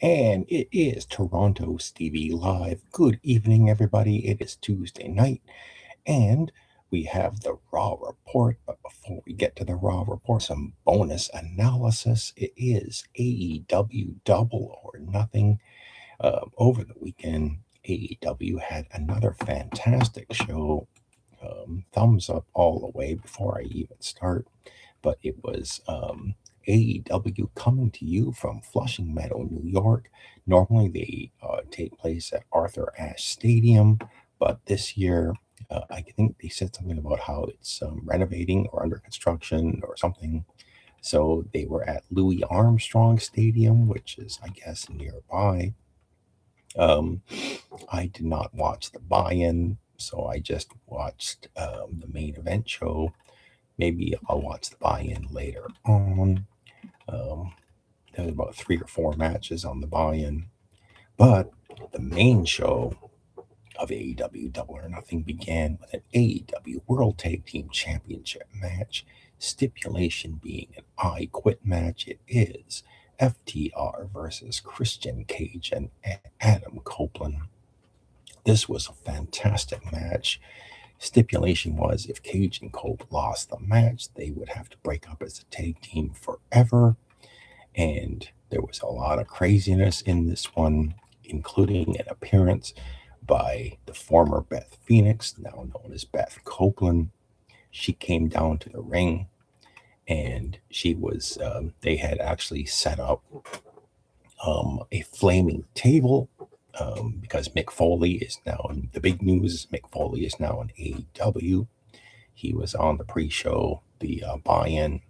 And it is Toronto Stevie Live. Good evening, everybody. It is Tuesday night, and we have the Raw Report. But before we get to the Raw Report, some bonus analysis. It is AEW Double or Nothing. Over the weekend, AEW had another fantastic show. Thumbs up all the way before I even start. But it was AEW coming to you from Flushing Meadow, New York. Normally they take place at Arthur Ashe Stadium, but this year I think they said something about how it's renovating or under construction or something. So they were at Louis Armstrong Stadium, which is, I guess, nearby. Um, I did not watch the buy-in, so I just watched the main event show. Maybe I'll watch the buy-in later on. Um, there was about 3 or 4 matches on the buy-in, but the main show of AEW Double or Nothing began with an AEW World Tag Team Championship match. Stipulation being an I Quit match. It is FTR versus Christian Cage and Adam Copeland. This was a fantastic match. Stipulation was if Cage and Cope lost the match, they would have to break up as a tag team forever. And there was a lot of craziness in this one, including an appearance by the former Beth Phoenix, now known as Beth Copeland. She came down to the ring, and they had actually set up a flaming table because Mick Foley is now, the big news is Mick Foley is now in AEW. He was on the pre-show, the buy-in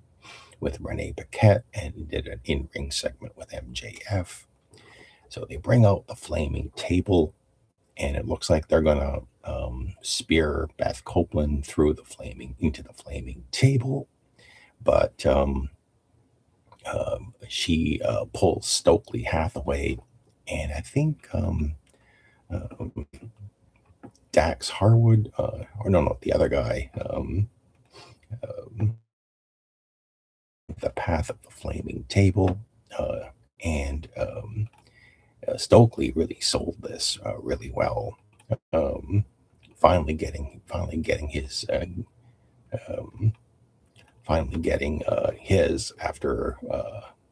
with Renee Paquette, and he did an in-ring segment with MJF. So they bring out the flaming table, and it looks like they're gonna spear Beth Copeland through into the flaming table, but she pulls Stokely Hathaway, and I think Dax Harwood, or no, the other guy, the path of the flaming table, and Stokely really sold this really well. Um, finally getting his after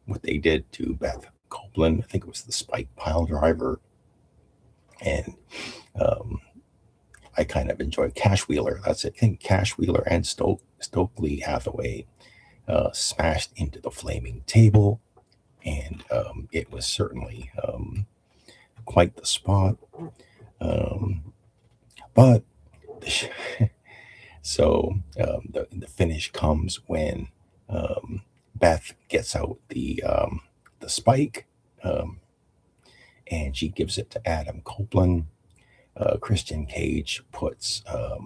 what they did to Beth Copeland. I think it was the spike pile driver, and I kind of enjoy Cash Wheeler. That's it. I think Cash Wheeler and Stokely Hathaway smashed into the flaming table, and it was certainly quite the spot. But so the finish comes when Beth gets out the spike, and she gives it to Adam Copeland. Christian Cage puts, I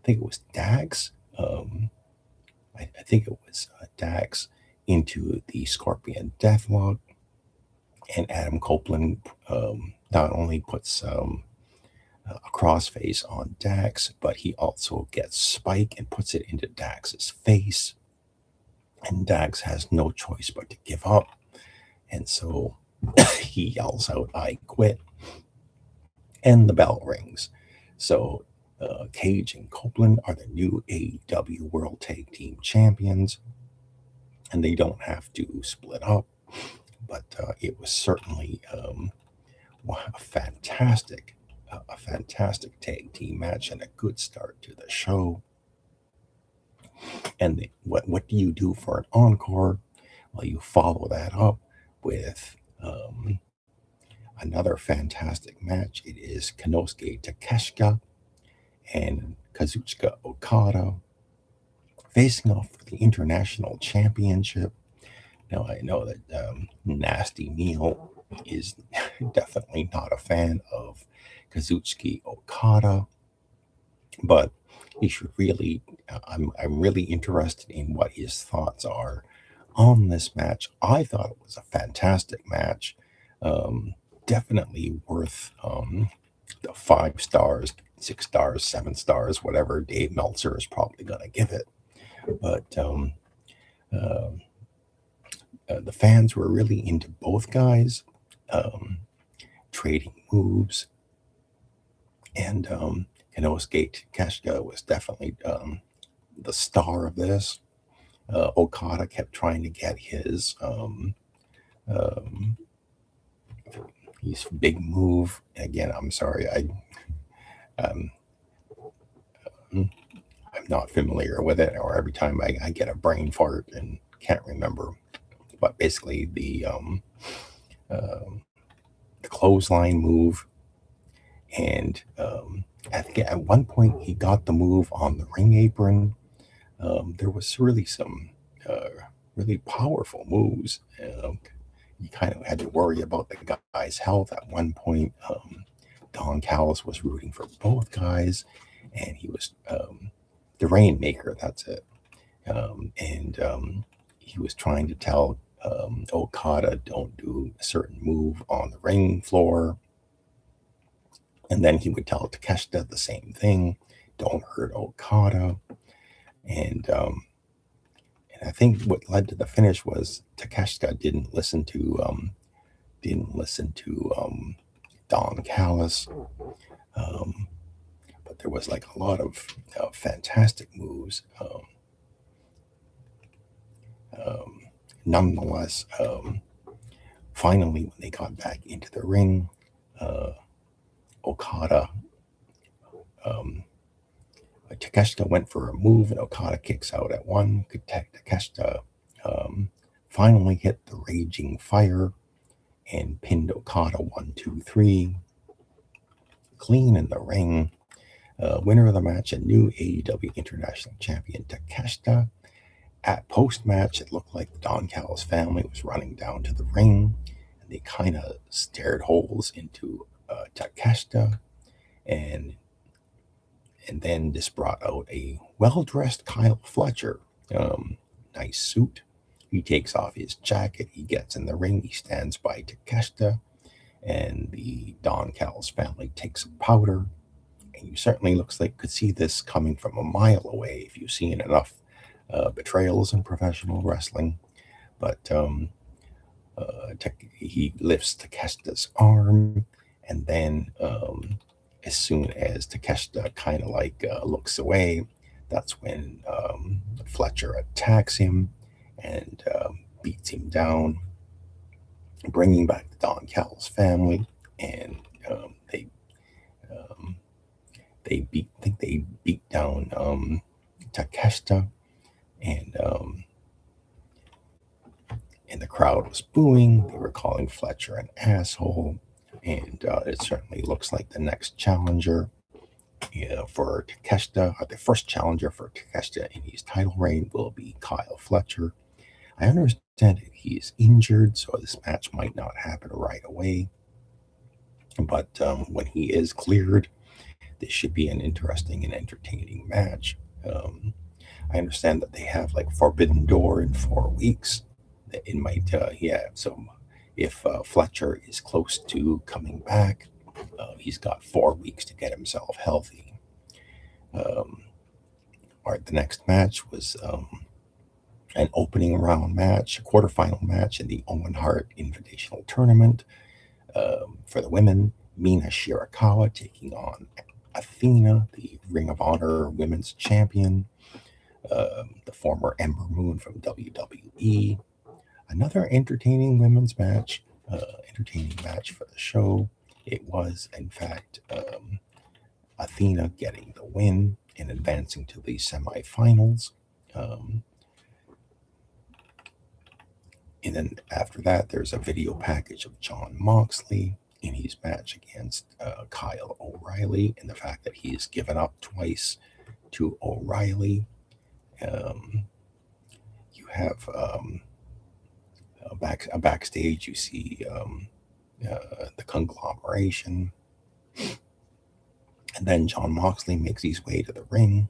think it was Dax. I think it was Dax into the Scorpion Deathlock, and Adam Copeland not only puts a crossface on Dax, but he also gets Spike and puts it into Dax's face. And Dax has no choice but to give up. And so he yells out, "I quit." And the bell rings. So Cage and Copeland are the new AEW World Tag Team Champions, and they don't have to split up. But it was certainly a fantastic tag team match and a good start to the show. And what do you do for an encore? Well, you follow that up with another fantastic match. It is Konosuke Takeshita and Kazuchika Okada facing off for the International Championship. Now, I know that Nasty Neil is definitely not a fan of Kazuchika Okada, but he should really, I'm really interested in what his thoughts are on this match. I thought it was a fantastic match. Definitely worth the 5 stars, 6 stars, 7 stars, whatever Dave Meltzer is probably going to give it. But the fans were really into both guys. trading moves. And Inosuke Takeshita was definitely the star of this. Okada kept trying to get um, his big move. Again, I'm sorry, um, I'm not familiar with it, or every time I get a brain fart and can't remember. But basically, the clothesline move, and I think at one point he got the move on the ring apron. There was really some uh, really powerful moves. You kind of had to worry about the guy's health at one point. Don Callis was rooting for both guys, and he was the Rainmaker. That's it. And he was trying to tell Okada, don't do a certain move on the ring floor. And then he would tell Takeshita the same thing, don't hurt Okada. And I think what led to the finish was Takeshita didn't listen to Don Callis. Um, but there was like a lot of fantastic moves. Um, Nonetheless, finally, when they got back into the ring, uh, Okada, um, Takeshita went for a move, and Okada kicks out at one. Takeshita um, finally hit the Raging Fire and pinned Okada 1, 2, 3, clean in the ring. Winner of the match, a new AEW International Champion Takeshita. At post-match, it looked like the Don Callis family was running down to the ring, and they kind of stared holes into Takeshita, and then this brought out a well-dressed Kyle Fletcher. Um, Nice suit. He takes off his jacket. He gets in the ring. He stands by Takeshita, and the Don Callis family takes a powder. And you certainly looks like could see this coming from a mile away if you've seen enough betrayals in professional wrestling. But he lifts Takeshita's arm, and then as soon as Takeshita kind of like looks away, that's when Fletcher attacks him and beats him down, bringing back the Don Callis family, and um, they beat down Takeshita, and and the crowd was booing. They were calling Fletcher an asshole, and it certainly looks like the next challenger for Takeshita, the first challenger for Takeshita in his title reign, will be Kyle Fletcher. I understand that he is injured, so this match might not happen right away. But when he is cleared, this should be an interesting and entertaining match. I understand that they have like Forbidden Door in 4 weeks. It might, yeah. So if Fletcher is close to coming back, he's got 4 weeks to get himself healthy. All right, the next match was an opening round match, a quarterfinal match in the Owen Hart Invitational Tournament for the women. Mina Shirakawa taking on Athena, the Ring of Honor Women's Champion, the former Ember Moon from WWE. Another entertaining women's match, entertaining match for the show. It was, in fact, Athena getting the win and advancing to the semifinals. Um, and then after that, there's a video package of Jon Moxley in his match against Kyle O'Reilly, and the fact that he's given up twice to O'Reilly. You have backstage, you see the conglomeration, and then Jon Moxley makes his way to the ring,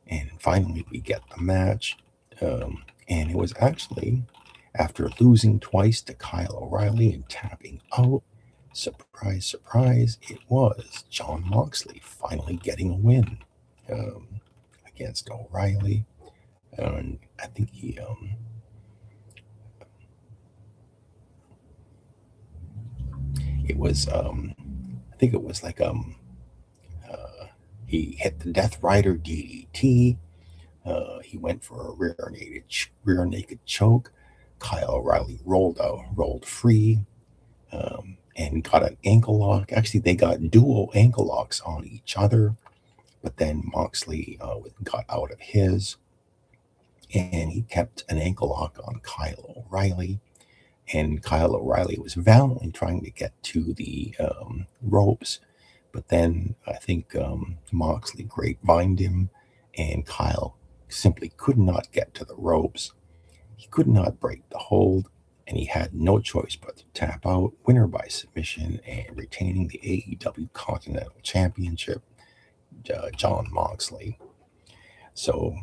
and finally we get the match. And it was actually after losing twice to Kyle O'Reilly and tapping out. Surprise, surprise! It was Jon Moxley finally getting a win against O'Reilly, and I think it was I think it was like he hit the Death Rider DDT. He went for a rear naked choke. Kyle O'Reilly rolled free, and got an ankle lock. Actually, they got dual ankle locks on each other, but then Moxley got out of his, and he kept an ankle lock on Kyle O'Reilly. And Kyle O'Reilly was valiantly trying to get to the ropes, but then I think Moxley grapevined him, and Kyle simply could not get to the ropes. He could not break the hold, and he had no choice but to tap out, winner by submission, and retaining the AEW Continental Championship, Jon Moxley. So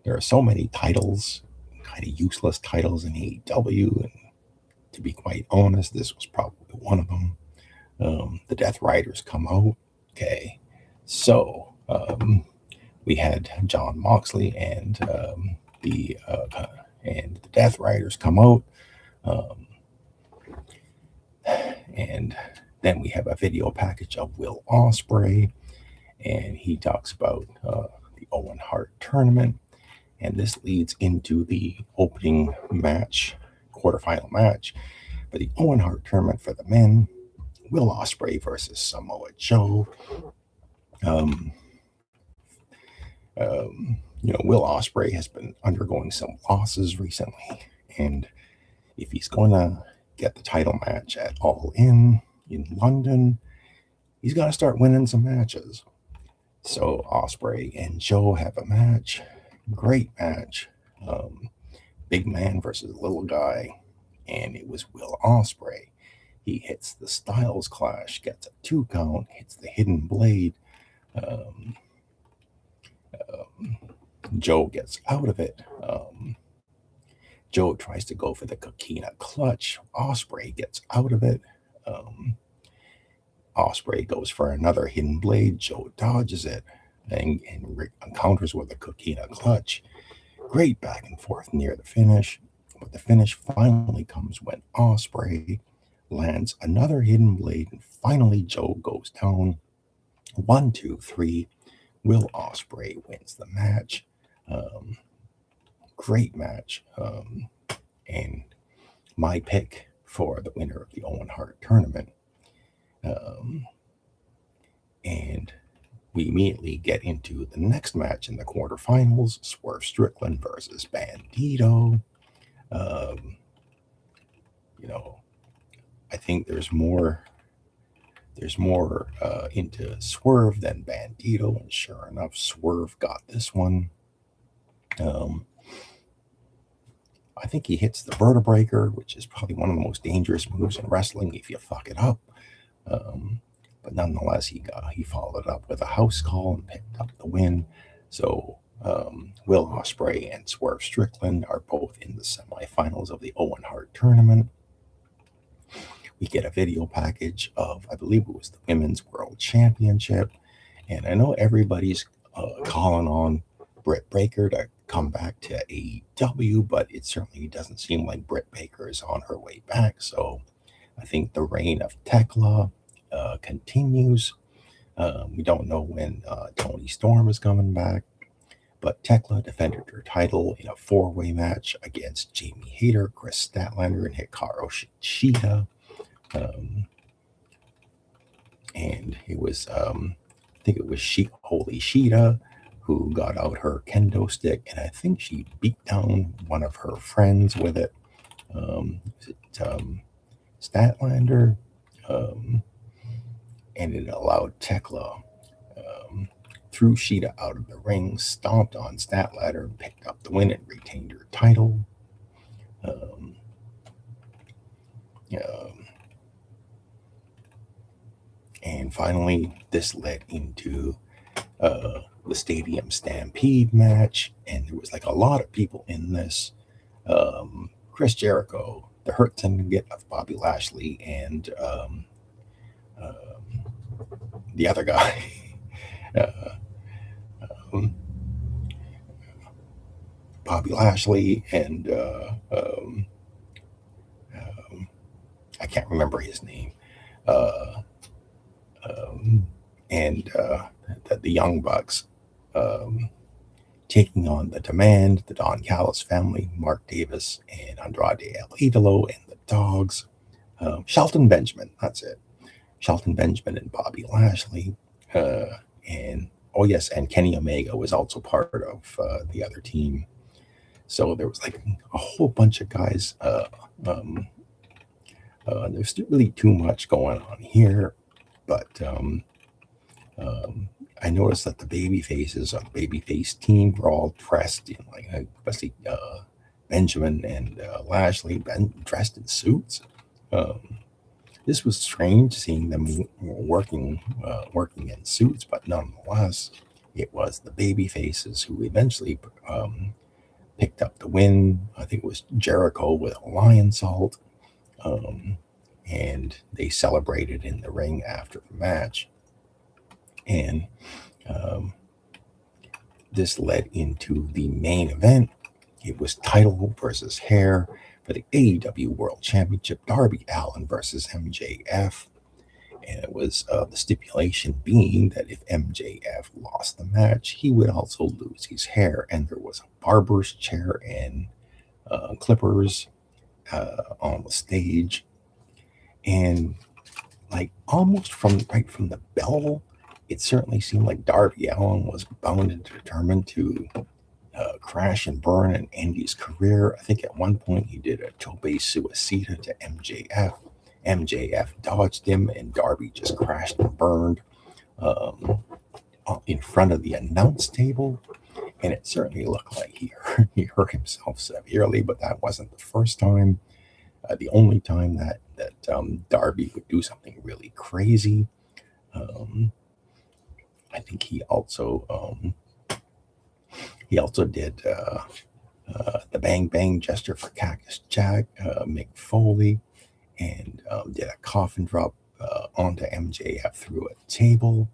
there are so many titles, kind of useless titles in AEW, and to be quite honest, this was probably one of them. The Death Riders come out. Okay, so we had Jon Moxley and the Death Riders come out, and then we have a video package of Will Ospreay, and he talks about the Owen Hart tournament, and this leads into the opening match, quarterfinal match for the Owen Hart tournament for the men. Will Ospreay versus Samoa Joe. Will Ospreay has been undergoing some losses recently, and if he's going to get the title match at All In London, he's got to start winning some matches. So Ospreay and Joe have a match, great match, big man versus little guy, and it was Will Ospreay. He hits the Styles Clash, gets a 2 count, hits the Hidden Blade. Joe gets out of it. Joe tries to go for the Coquina Clutch. Ospreay gets out of it. Ospreay goes for another Hidden Blade. Joe dodges it and counters with a Coquina Clutch. Great back and forth near the finish, but the finish finally comes when Ospreay lands another Hidden Blade, and finally Joe goes down. 1, 2, 3. Will Ospreay wins the match. Great match. And my pick for the winner of the Owen Hart tournament. And we immediately get into the next match in the quarterfinals, Swerve Strickland versus Bandito. I think there's more into Swerve than Bandito, and sure enough, Swerve got this one. I think he hits the Vertebreaker, which is probably one of the most dangerous moves in wrestling if you fuck it up. But nonetheless, he followed it up with a house call and picked up the win. So Will Ospreay and Swerve Strickland are both in the semifinals of the Owen Hart tournament. We get a video package of, I believe it was the Women's World Championship. And I know everybody's calling on Britt Baker to come back to AEW, but it certainly doesn't seem like Britt Baker is on her way back. So I think the reign of Tekla continues. We don't know when Toni Storm is coming back, but Tekla defended her title in a 4-way match against Jamie Hayter, Chris Statlander, and Hikaru Shida. And it was, I think it was Holy Shida who got out her kendo stick, and I think she beat down one of her friends with it. Statlander, and it allowed Tekla threw Shida out of the ring, stomped on Statlander, picked up the win, and retained her title. And finally, this led into the Stadium Stampede match, and there was like a lot of people in this. Chris Jericho, the Hurt Syndicate of Bobby Lashley, and the other guy, Bobby Lashley, and I can't remember his name. Uh, and the Young Bucks taking on the Demand, the Don Callis family, Mark Davis and Andrade El Idolo, and the Dogs. Shelton Benjamin, that's it. Shelton Benjamin and Bobby Lashley. And oh yes, and Kenny Omega was also part of the other team. So there was like a whole bunch of guys. There's not really too much going on here, but I noticed that the baby faces on the babyface team were all dressed in like especially Benjamin and Lashley dressed in suits. Um, this was strange seeing them working in suits, but nonetheless, it was the baby faces who eventually picked up the win. I think it was Jericho with a lion salt, and they celebrated in the ring after the match. And this led into the main event. It was title versus hair for the AEW World Championship. Darby Allin versus MJF. And it was the stipulation being that if MJF lost the match, he would also lose his hair. And there was a barber's chair and clippers on the stage. And like almost right from the bell, it certainly seemed like Darby Allin was bound and determined to crash and burn and end his career. I think at one point he did a tope suicida to MJF. MJF dodged him, and Darby just crashed and burned in front of the announce table. And it certainly looked like he hurt himself severely, but that wasn't the first time. The only time that Darby would do something really crazy. I think he also did the bang bang gesture for Cactus Jack, Mick Foley, and did a coffin drop onto MJF through a table.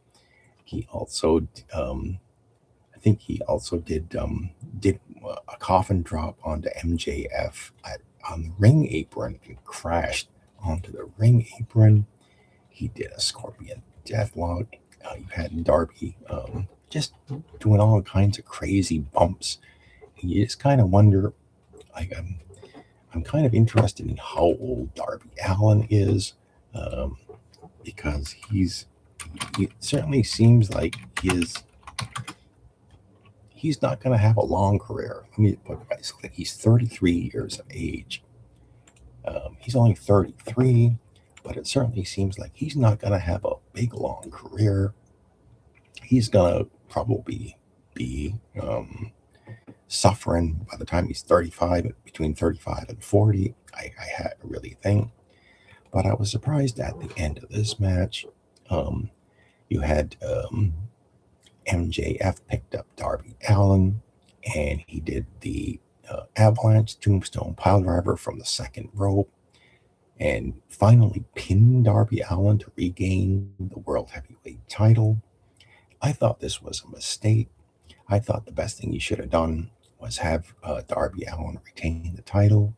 He also, I think he also did a coffin drop onto MJF on the ring apron and crashed onto the ring apron. He did a scorpion deathlock. You had Darby just doing all kinds of crazy bumps. And you just kind of wonder, like, I'm kind of interested in how old Darby Allin is, because it certainly seems like he's not going to have a long career. Let me put it basically, he's 33 years of age. He's only 33, but it certainly seems like he's not going to have a big, long career. He's going to probably be suffering by the time he's 35, between 35 and 40, I really think. But I was surprised at the end of this match. You had MJF picked up Darby Allin, and he did the avalanche tombstone piledriver from the second rope, and finally pinned Darby Allin to regain the World Heavyweight title. I thought this was a mistake. I thought the best thing he should have done was have Darby Allin retain the title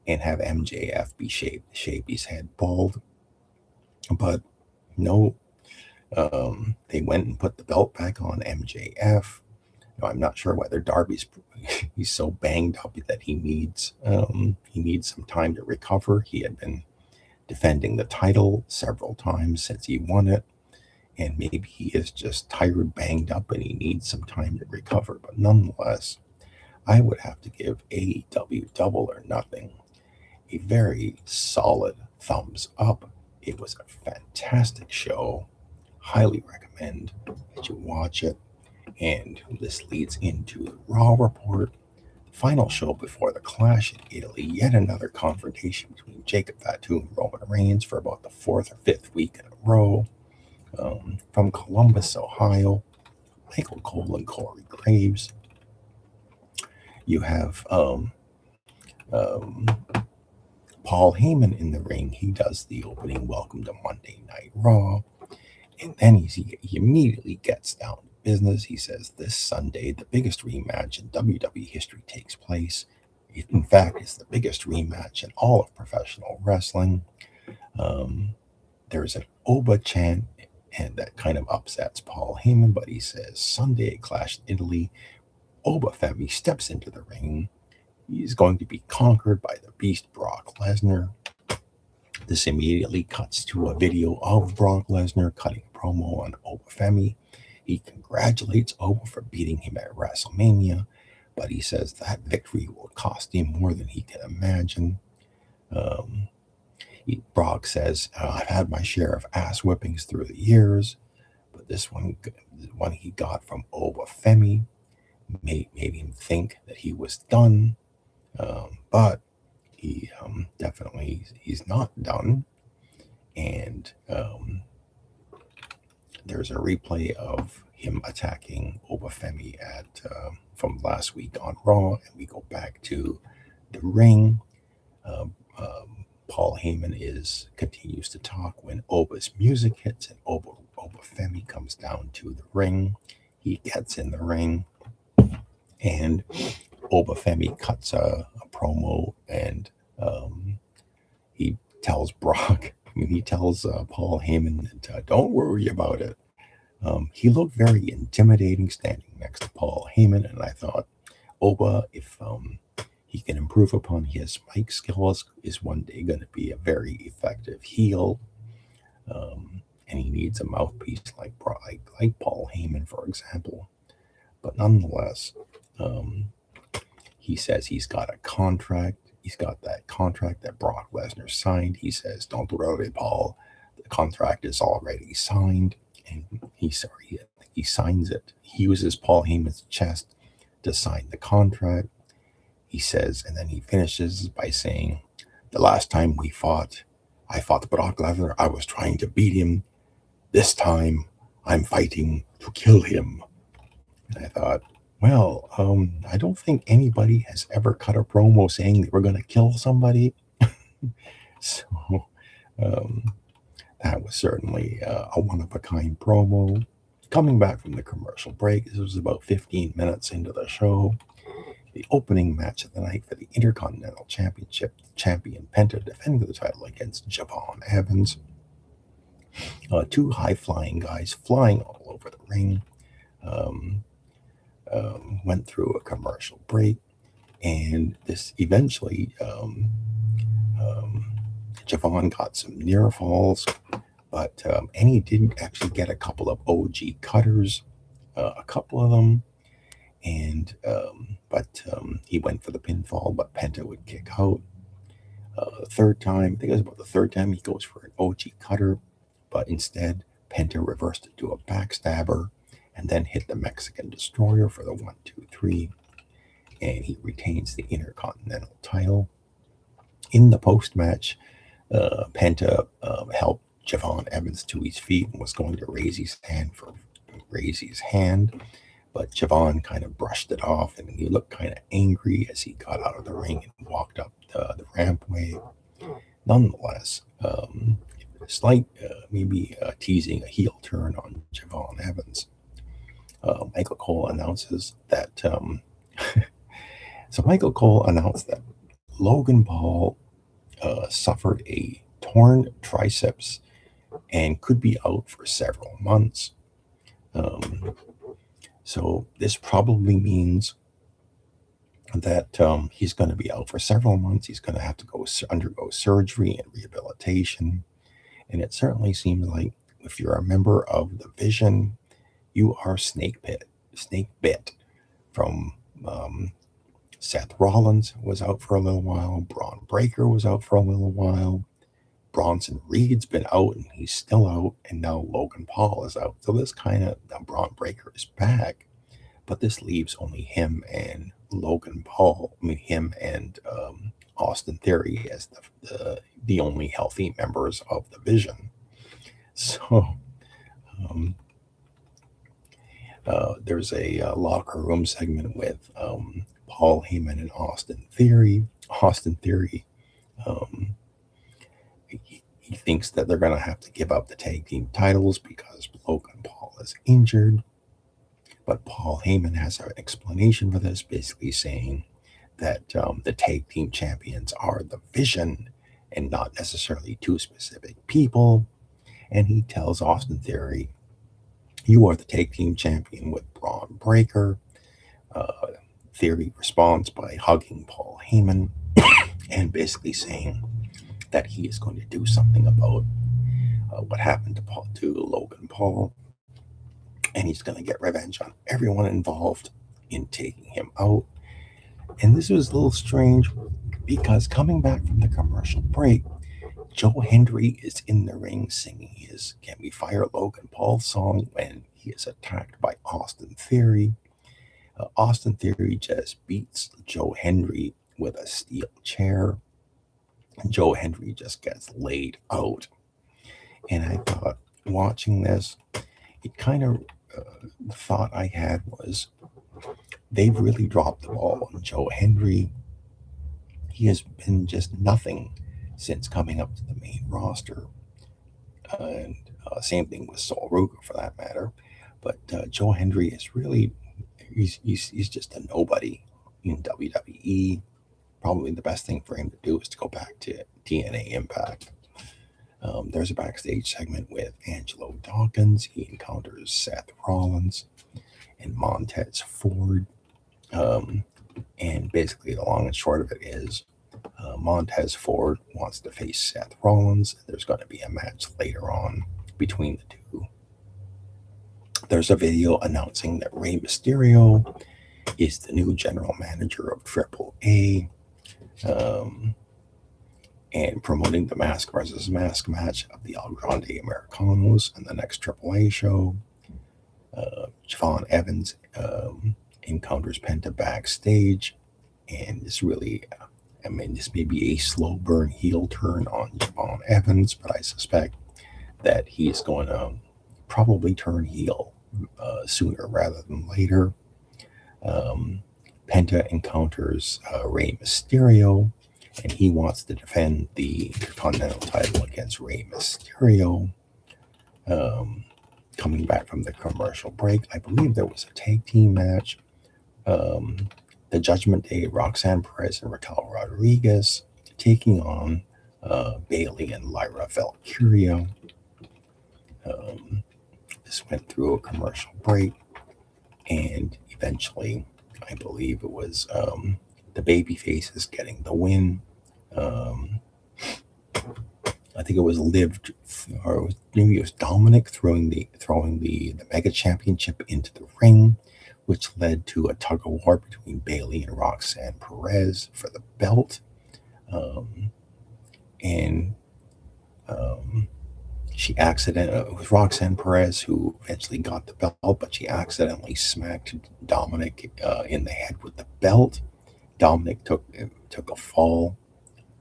and have MJF shape his head bald. But no, they went and put the belt back on MJF. I'm not sure whether Darby's he's so banged up that he needs some time to recover. He had been defending the title several times since he won it, and maybe he is just tired, banged up, and he needs some time to recover. But nonetheless, I would have to give AEW Double or Nothing a very solid thumbs up. It was a fantastic show. Highly recommend that you watch it. And this leads into the Raw report, the final show before the Clash in Italy. Yet another confrontation between Jacob Fatu and Roman Reigns for about the fourth or fifth week in a row. From Columbus, Ohio, Michael Cole and Corey Graves. You have Paul Heyman in the ring. He does the opening welcome to Monday Night Raw. And then he immediately gets down to business. He says this Sunday, the biggest rematch in WWE history takes place. In fact, it's the biggest rematch in all of professional wrestling. There's an Oba chant, and that kind of upsets Paul Heyman, but he says Sunday Clash in Italy. Oba Femi steps into the ring. He's going to be conquered by the Beast Brock Lesnar. This immediately cuts to a video of Brock Lesnar cutting a promo on Oba Femi. He congratulates Oba for beating him at WrestleMania, but he says that victory will cost him more than he can imagine. Brock says, I've had my share of ass whippings through the years, but this one he got from Oba Femi made him think that he was done. But he definitely he's not done. And there's a replay of him attacking Oba Femi from last week on Raw, and we go back to the ring. Paul Heyman continues to talk when Oba's music hits, and Oba Femi comes down to the ring. He gets in the ring, and Oba Femi cuts a promo, and he tells Brock, he tells Paul Heyman that don't worry about it. He looked very intimidating standing next to Paul Heyman, and I thought, Oba, if he can improve upon his mic skills, is one day going to be a very effective heel. And he needs a mouthpiece like Paul Heyman, for example. But nonetheless, he says he's got a contract. He's got that contract that Brock Lesnar signed. He says, don't worry, Paul. The contract is already signed. And he signs it. He uses Paul Heyman's chest to sign the contract. He says, and then he finishes by saying, the last time I fought Brock Lesnar, I was trying to beat him. This time, I'm fighting to kill him. And I thought, well, I don't think anybody has ever cut a promo saying they were going to kill somebody. So that was certainly a one-of-a-kind promo. Coming back from the commercial break, this was about 15 minutes into the show. The opening match of the night for the Intercontinental Championship, champion Penta defending the title against Javon Evans. Two high-flying guys flying all over the ring. Went through a commercial break, and this eventually Javon got some near falls, but and he didn't actually get a couple of OG cutters, a couple of them, and but he went for the pinfall, but Penta would kick out. The third time, I think it was about the third time, he goes for an OG cutter, but instead Penta reversed it to a backstabber and then hit the Mexican Destroyer for the 1, 2, 3, and he retains the Intercontinental title. In the post-match, Penta helped Javon Evans to his feet and was going to raise his hand, but Javon kind of brushed it off, and he looked kind of angry as he got out of the ring and walked up the rampway. Nonetheless, slight maybe teasing a heel turn on Javon Evans. Michael Cole announces that so Michael Cole announced that Logan Paul suffered a torn triceps and could be out for several months. So this probably means that he's going to be out for several months. He's going to have to undergo surgery and rehabilitation. And it certainly seems like if you're a member of the Vision, you are snake bit from Seth Rollins was out for a little while. Braun Breaker was out for a little while. Bronson Reed's been out and he's still out. And now Logan Paul is out. So this kind of, Braun Breaker is back. But this leaves only him and Logan Paul. I mean, him and Austin Theory as the only healthy members of the Vision. So there's a locker room segment with Paul Heyman and Austin Theory. Austin Theory, he thinks that they're going to have to give up the tag team titles because Logan Paul is injured. But Paul Heyman has an explanation for this, basically saying that the tag team champions are the Vision and not necessarily two specific people. And he tells Austin Theory, "You are the tag team champion with Braun Breaker." Theory responds by hugging Paul Heyman and basically saying that he is going to do something about what happened to Logan Paul, and he's going to get revenge on everyone involved in taking him out. And this was a little strange because coming back from the commercial break, Joe Hendry is in the ring singing his "Can We Fire Logan Paul" song when he is attacked by Austin Theory. Austin Theory just beats Joe Hendry with a steel chair. Joe Hendry just gets laid out. And I thought, watching this, it kind of, the thought I had was, they've really dropped the ball on Joe Hendry. He has been just nothing since coming up to the main roster. And same thing with Sol Ruger for that matter. But Joe Hendry is really, he's just a nobody in WWE. Probably the best thing for him to do is to go back to TNA Impact. There's a backstage segment with Angelo Dawkins. He encounters Seth Rollins and Montez Ford. And basically, the long and short of it is Montez Ford wants to face Seth Rollins. There's going to be a match later on between the two. There's a video announcing that Rey Mysterio is the new general manager of AAA. And promoting the mask versus mask match of the El Grande Americanos in the next AAA show. Javon Evans encounters Penta backstage, and this really, this may be a slow burn heel turn on Javon Evans, but I suspect that he's going to probably turn heel sooner rather than later. Penta encounters Rey Mysterio, and he wants to defend the Intercontinental title against Rey Mysterio. Coming back from the commercial break, I believe there was a tag team match. The Judgment Day, Roxanne Perez and Raquel Rodriguez taking on Bayley and Lyra Valkyria. This went through a commercial break, and eventually, I believe it was the baby faces getting the win. I think it was Liv, or maybe it was Dominic throwing the Mega Championship into the ring, which led to a tug of war between Bayley and Roxanne Perez for the belt. It was Roxanne Perez who eventually got the belt, but she accidentally smacked Dominic in the head with the belt. Dominic took a fall,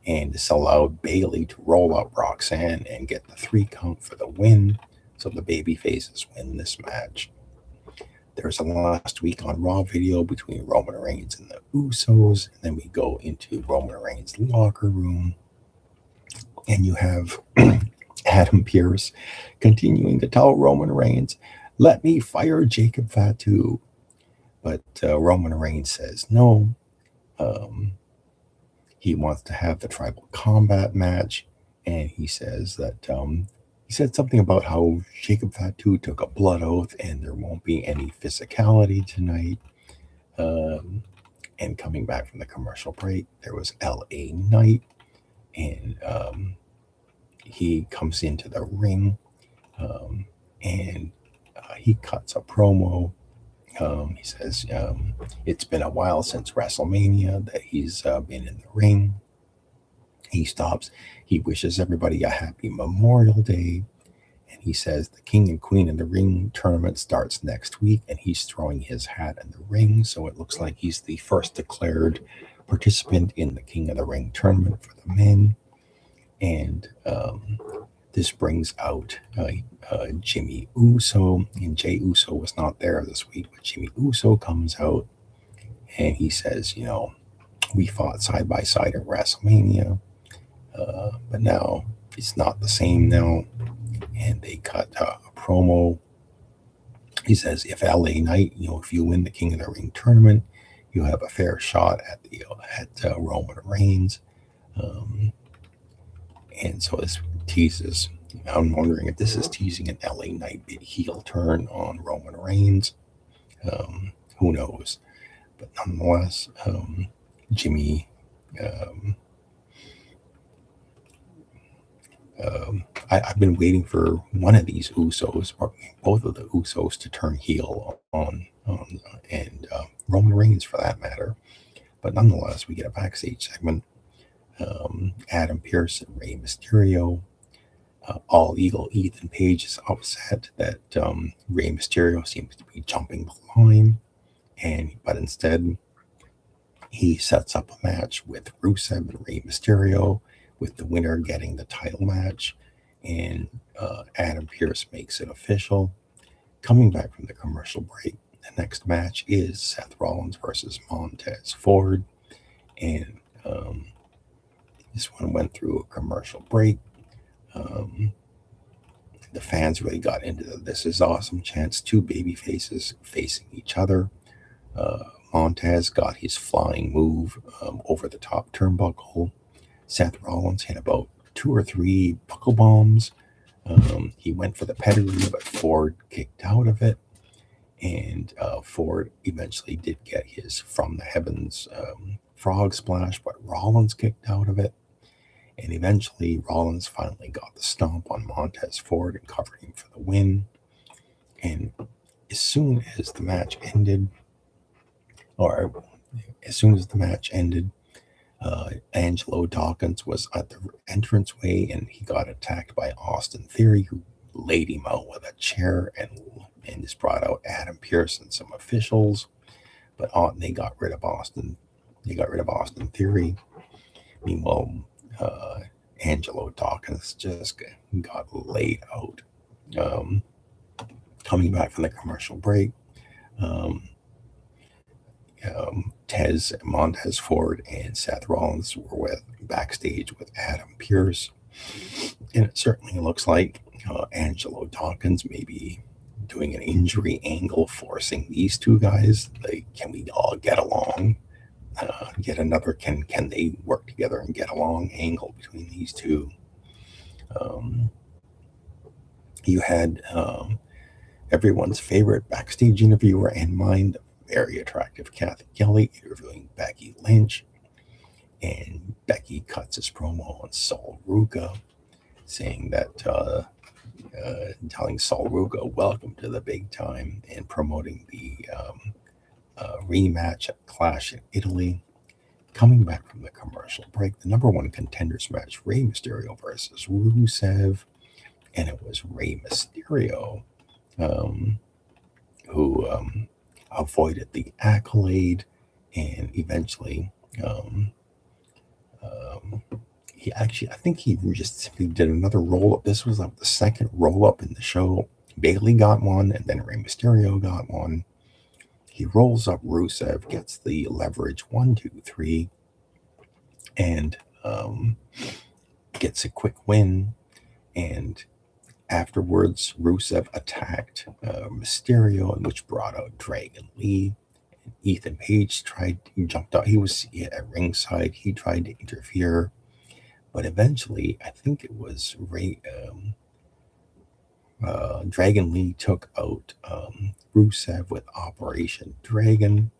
and this allowed Bayley to roll up Roxanne and get the 3 count for the win. So the baby faces win this match. There's a last week on Raw video between Roman Reigns and the Usos, and then we go into Roman Reigns' locker room, and you have Adam Pearce continuing to tell Roman Reigns, "Let me fire Jacob Fatu." But Roman Reigns says no. He wants to have the tribal combat match, and he says that he said something about how Jacob Fatu took a blood oath and there won't be any physicality tonight. And coming back from the commercial break, there was LA Knight, and he comes into the ring, and he cuts a promo. He says it's been a while since WrestleMania that he's been in the ring. He stops. He wishes everybody a happy Memorial Day. And he says the King and Queen in the Ring tournament starts next week, and he's throwing his hat in the ring. So it looks like he's the first declared participant in the King of the Ring tournament for the men. And this brings out Jimmy Uso, and Jey Uso was not there this week, but Jimmy Uso comes out and he says, we fought side by side at WrestleMania, but now it's not the same now. And they cut a promo. He says, if LA Knight, if you win the King of the Ring tournament, you have a fair shot at Roman Reigns. And so this teases, I'm wondering if this is teasing an LA Knight heel turn on Roman Reigns. Who knows? But nonetheless, Jimmy, um, I've been waiting for one of these Usos, or both of the Usos, to turn heel and Roman Reigns for that matter. But nonetheless, we get a backstage segment. Adam Pearce and Rey Mysterio. All Eagle Ethan Page is upset that Rey Mysterio seems to be jumping the line, but instead he sets up a match with Rusev and Rey Mysterio, with the winner getting the title match, and Adam Pearce makes it official. Coming back from the commercial break, the next match is Seth Rollins versus Montez Ford, and this one went through a commercial break. The fans really got into the "This is awesome" chants. Two baby faces facing each other. Montez got his flying move over the top turnbuckle. Seth Rollins hit about 2 or 3 buckle bombs. He went for the pedigree, but Ford kicked out of it. And Ford eventually did get his From the Heavens frog splash, but Rollins kicked out of it. And eventually, Rollins finally got the stomp on Montez Ford and covered him for the win. And as soon as the match ended, Angelo Dawkins was at the entranceway, and he got attacked by Austin Theory, who laid him out with a chair, and just brought out Adam Pearce and some officials. But they got rid of Austin. They got rid of Austin Theory. Meanwhile, Angelo Dawkins just got laid out. Coming back from the commercial break, Montez Ford and Seth Rollins were backstage with Adam Pearce, and it certainly looks like Angelo Dawkins may be doing an injury angle, forcing these two guys. Can we all get along? Get another can they work together and get along angle between these two. You had everyone's favorite backstage interviewer and mine, the very attractive Kathy Kelly, interviewing Becky Lynch, and Becky cuts his promo on Sol Ruca, saying that telling Sol Ruca welcome to the big time, and promoting the rematch at Clash in Italy. Coming back from the commercial break, the number one contenders match, Rey Mysterio versus Rusev, and it was Rey Mysterio who avoided the accolade, and eventually I think he just simply did another roll-up. This was like the second roll-up in the show. Bailey got one, and then Rey Mysterio got one. He rolls up Rusev, gets the leverage 1, 2, 3, and gets a quick win. And afterwards, Rusev attacked Mysterio, which brought out Dragon Lee. And Ethan Page jumped out. He was at ringside. He tried to interfere, but eventually, I think it was Dragon Lee took out Rusev with Operation Dragon,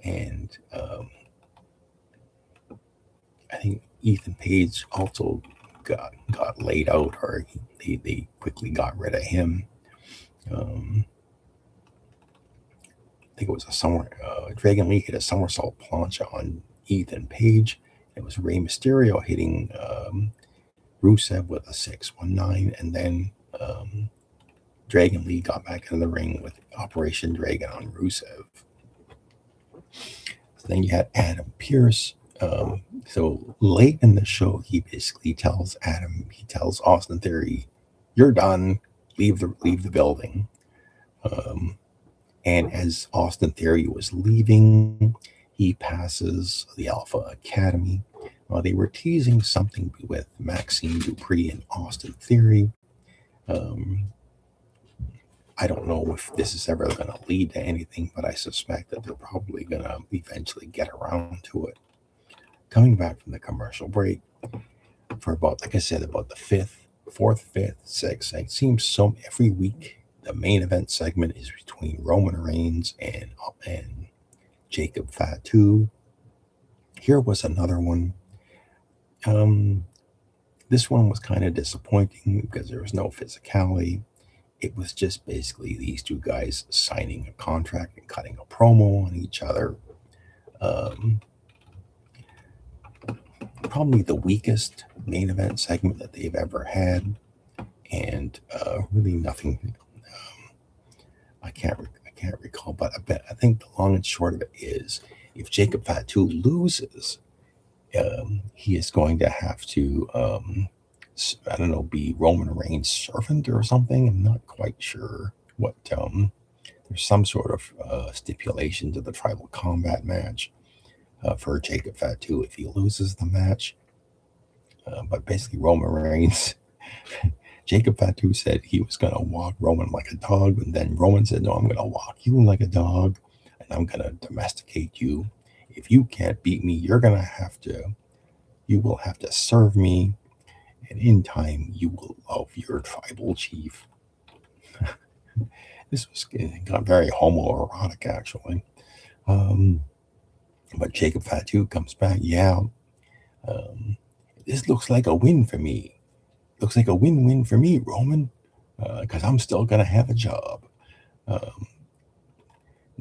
and I think Ethan Page also got laid out, or they quickly got rid of him. I think it was Dragon Lee hit a somersault plancha on Ethan Page. It was Rey Mysterio hitting Rusev with a 619, and then Dragon Lee got back into the ring with Operation Dragon on Rusev. So then you had Adam Pearce. So late in the show, he basically tells Austin Theory, "You're done. Leave the building." And as Austin Theory was leaving, he passes the Alpha Academy. They were teasing something with Maxine Dupree and Austin Theory. I don't know if this is ever going to lead to anything, but I suspect that they're probably going to eventually get around to it. Coming back from the commercial break, for about, like I said, about the fourth, fifth, sixth. It seems so every week the main event segment is between Roman Reigns and Jacob Fatu. Here was another one. This one was kind of disappointing because there was no physicality. It was just basically these two guys signing a contract and cutting a promo on each other. Probably the weakest main event segment that they've ever had, and really nothing. I can't recall, but I think the long and short of it is, if Jacob Fatu loses, he is going to have to, I don't know, be Roman Reigns' servant or something. I'm not quite sure what. There's some sort of stipulation to the tribal combat match for Jacob Fatu if he loses the match. But basically, Roman Reigns, Jacob Fatu said he was going to walk Roman like a dog, and then Roman said, "No, I'm going to walk you like a dog, and I'm going to domesticate you. If you can't beat me, you will have to serve me, and in time, you will love your tribal chief." This got very homoerotic, actually. But Jacob Fatu comes back. Yeah, this looks like a win for me. Looks like a win-win for me, Roman, because I'm still going to have a job.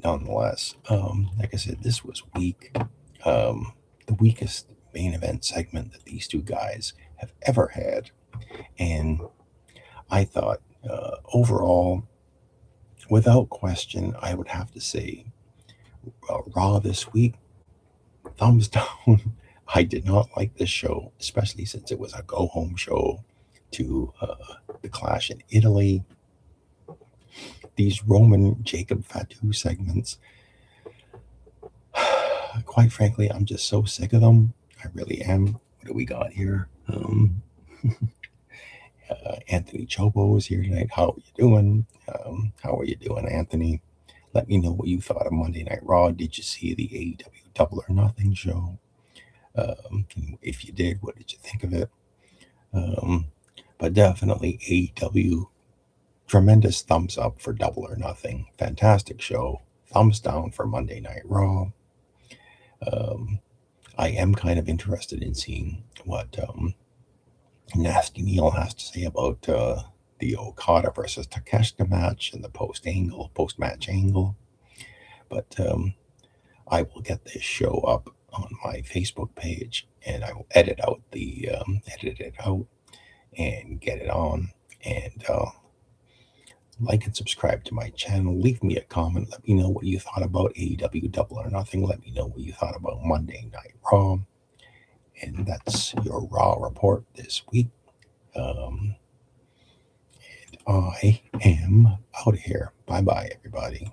Nonetheless, like I said, this was weak. The weakest main event segment that these two guys have ever had. And I thought, overall, without question, I would have to say Raw this week, thumbs down. I did not like this show, especially since it was a go-home show to the Clash in Italy. These Roman Jacob Fatu segments, quite frankly, I'm just so sick of them. I really am. What do we got here? Anthony Chobo is here tonight. How are you doing? How are you doing, Anthony? Let me know what you thought of Monday Night Raw. Did you see the AEW Double or Nothing show? If you did, what did you think of it? But definitely AEW, tremendous thumbs up for Double or Nothing. Fantastic show. Thumbs down for Monday Night Raw. I am kind of interested in seeing what Nasty Neil has to say about the Okada versus Takeshita match and the post-match angle. But I will get this show up on my Facebook page, and I will edit it out and get it on, and like and subscribe to my channel. Leave me a comment. Let me know what you thought about AEW Double or Nothing. Let me know what you thought about Monday Night Raw. And that's your Raw report this week. And I am out of here. Bye-bye, everybody.